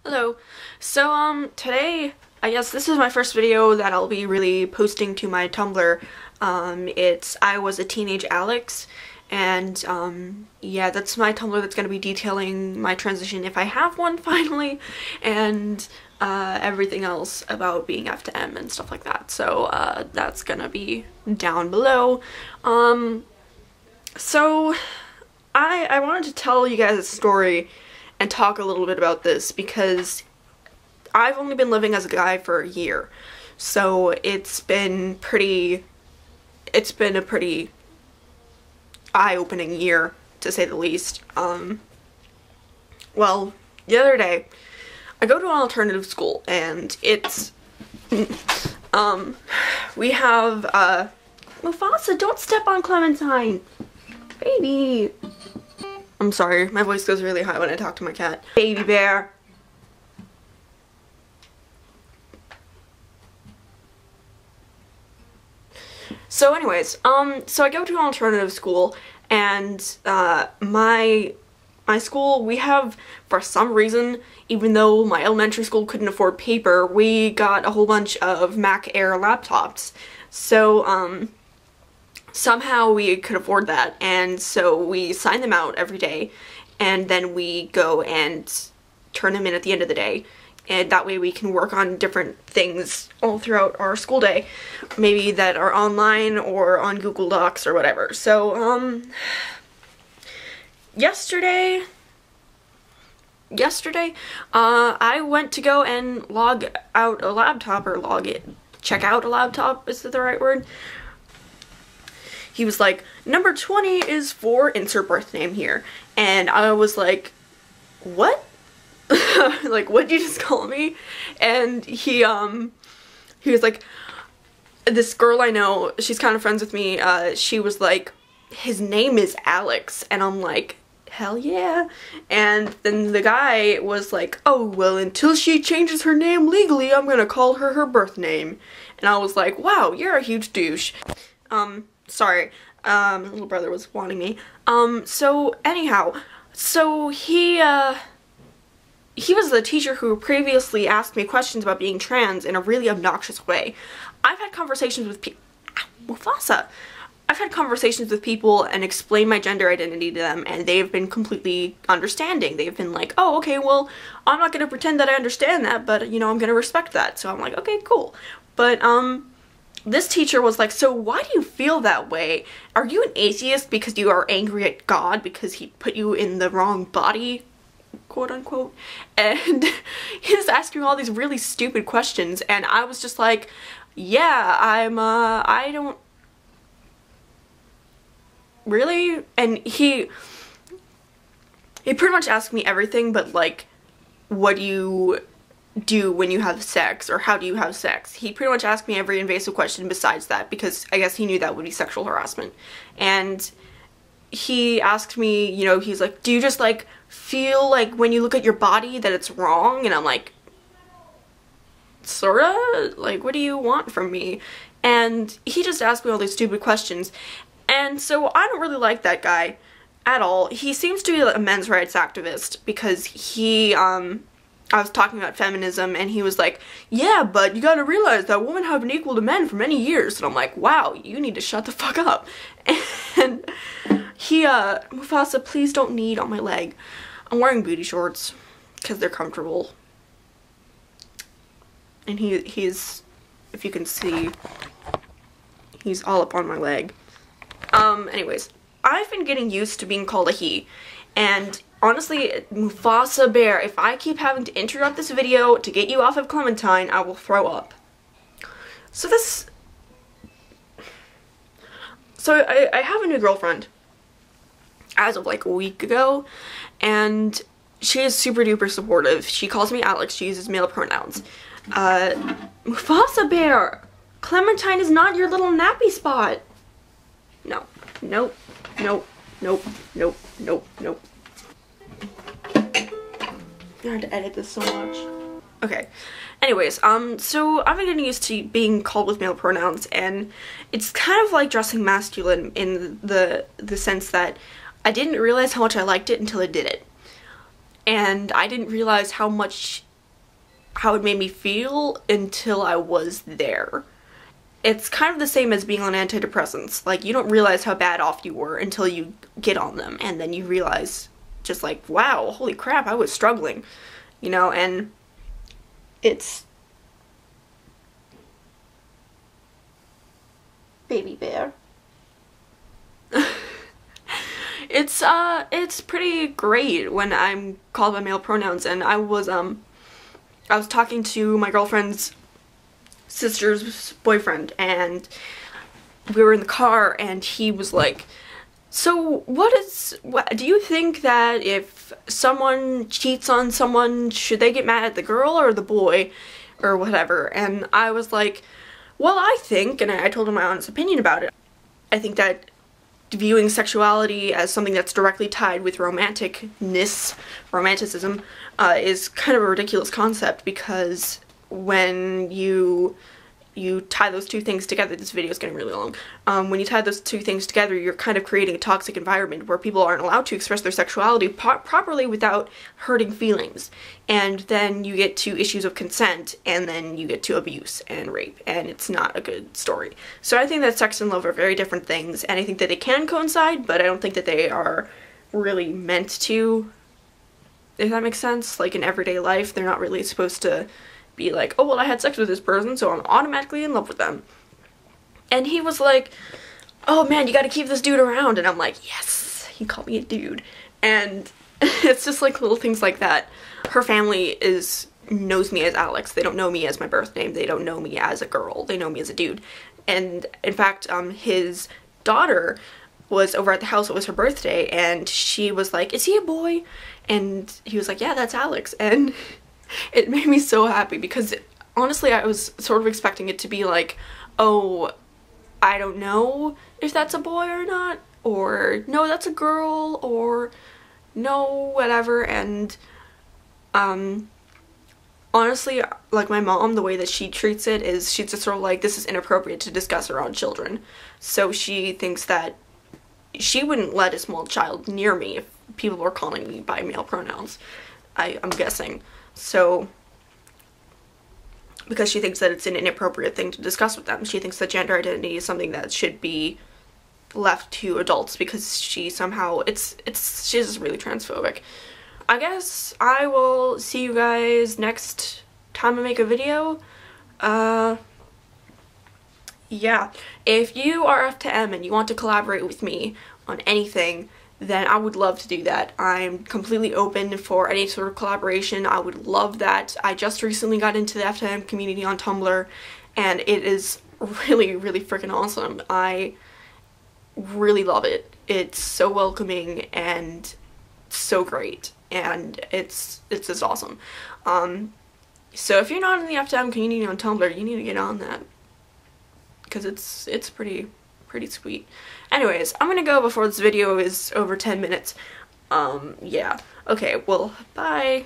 Hello. Today, I guess this is my first video that I'll be really posting to my Tumblr. It's I Was a Teenage Alex, and yeah, that's my Tumblr that's gonna be detailing my transition if I have one finally, and everything else about being F to M and stuff like that. So that's gonna be down below. So I wanted to tell you guys a story and talk a little bit about this because I've only been living as a guy for a year, so it's been a pretty eye-opening year, to say the least. Well, the other day I go to an alternative school and it's we have Mufasa, don't step on Clementine, baby. I'm sorry, my voice goes really high when I talk to my cat. Baby bear. So anyways, so I go to an alternative school, and my school, we have, for some reason, even though my elementary school couldn't afford paper, we got a whole bunch of Mac Air laptops. So somehow we could afford that, and so we sign them out every day, and then we go and turn them in at the end of the day, and that way we can work on different things all throughout our school day, maybe that are online or on Google Docs or whatever. So yesterday I went to go and log out a laptop, or check out a laptop, is that the right word? He was like, number 20 is for insert birth name here. And I was like, what? Like, what'd you just call me? And he was like, this girl I know, she's kind of friends with me, she was like, his name is Alex. And I'm like, hell yeah. And then the guy was like, oh, well, until she changes her name legally, I'm gonna call her her birth name. And I was like, wow, you're a huge douche. Sorry, my little brother was wanting me. So anyhow, so he was the teacher who previously asked me questions about being trans in a really obnoxious way. I've had conversations with Mufasa. I've had conversations with people and explained my gender identity to them, and they've been completely understanding. They've been like, oh, okay, well, I'm not gonna pretend that I understand that, but, you know, I'm gonna respect that. So I'm like, okay, cool. But, this teacher was like, so why do you feel that way? Are you an atheist because you are angry at God because he put you in the wrong body, quote unquote? And he was asking all these really stupid questions, and I was just like, yeah, I don't really. And he pretty much asked me everything but, like, what do you do when you have sex, or how do you have sex? He pretty much asked me every invasive question besides that, because I guess he knew that would be sexual harassment. And he asked me, you know, he's like, do you just, like, feel like when you look at your body that it's wrong? And I'm like, sorta? Like, what do you want from me? And he just asked me all these stupid questions. And so I don't really like that guy at all. He seems to be a men's rights activist, because he, I was talking about feminism, and he was like, yeah, but you gotta realize that women have been equal to men for many years. And I'm like, wow, you need to shut the fuck up. And he, Mufasa, please don't knead on my leg. I'm wearing booty shorts because they're comfortable. And he's, if you can see, he's all up on my leg. Anyways, I've been getting used to being called a he, and honestly, Mufasa Bear, if I keep having to interrupt this video to get you off of Clementine, I will throw up. So I have a new girlfriend as of like a week ago, and she is super duper supportive. She calls me Alex, she uses male pronouns. Mufasa Bear, Clementine is not your little nappy spot. No, nope, nope, nope, nope, nope, nope. I had to edit this so much. Okay. Anyways, so I've been getting used to being called with male pronouns, and it's kind of like dressing masculine in the sense that I didn't realize how much I liked it until I did it. And I didn't realize how much how it made me feel until I was there. It's kind of the same as being on antidepressants. Like, you don't realize how bad off you were until you get on them, and then you realize just like, wow, holy crap, I was struggling, you know. And it's baby bear. It's pretty great when I'm called by male pronouns. And I was talking to my girlfriend's sister's boyfriend, and we were in the car, and he was like, so what do you think that if someone cheats on someone, should they get mad at the girl or the boy or whatever? And I was like, well, I think, and I told him my honest opinion about it, I think that viewing sexuality as something that's directly tied with romanticism, is kind of a ridiculous concept, because when you tie those two things together, this video is getting really long, when you tie those two things together, you're kind of creating a toxic environment where people aren't allowed to express their sexuality properly without hurting feelings. And then you get to issues of consent, and then you get to abuse and rape, and it's not a good story. So I think that sex and love are very different things, and I think that they can coincide, but I don't think that they are really meant to, if that makes sense. Like, in everyday life, they're not really supposed to be like, oh, well, I had sex with this person, so I'm automatically in love with them. And he was like, oh man, you gotta keep this dude around. And I'm like, yes, he called me a dude. And it's just like little things like that. Her family knows me as Alex. They don't know me as my birth name. They don't know me as a girl. They know me as a dude. And in fact, his daughter was over at the house. It was her birthday, and she was like, is he a boy? And he was like, yeah, that's Alex. And it made me so happy, because honestly I was sort of expecting it to be like, oh, I don't know if that's a boy or not, or no, that's a girl, or no, whatever. And honestly, like, my mom, the way that she treats it is she's just sort of like, this is inappropriate to discuss around children. So she thinks that she wouldn't let a small child near me if people were calling me by male pronouns, I'm guessing. So, because she thinks that it's an inappropriate thing to discuss with them. She thinks that gender identity is something that should be left to adults, because she somehow, she's just really transphobic. I guess I will see you guys next time I make a video. Yeah. If you are F to M and you want to collaborate with me on anything, then I would love to do that. I'm completely open for any sort of collaboration. I would love that. I just recently got into the F2M community on Tumblr, and it is really, really freaking awesome. I really love it. It's so welcoming and so great, and it's just awesome. So if you're not in the F2M community on Tumblr, you need to get on that, because it's pretty sweet. Anyways, I'm gonna go before this video is over 10 minutes. Yeah. Okay, well, bye.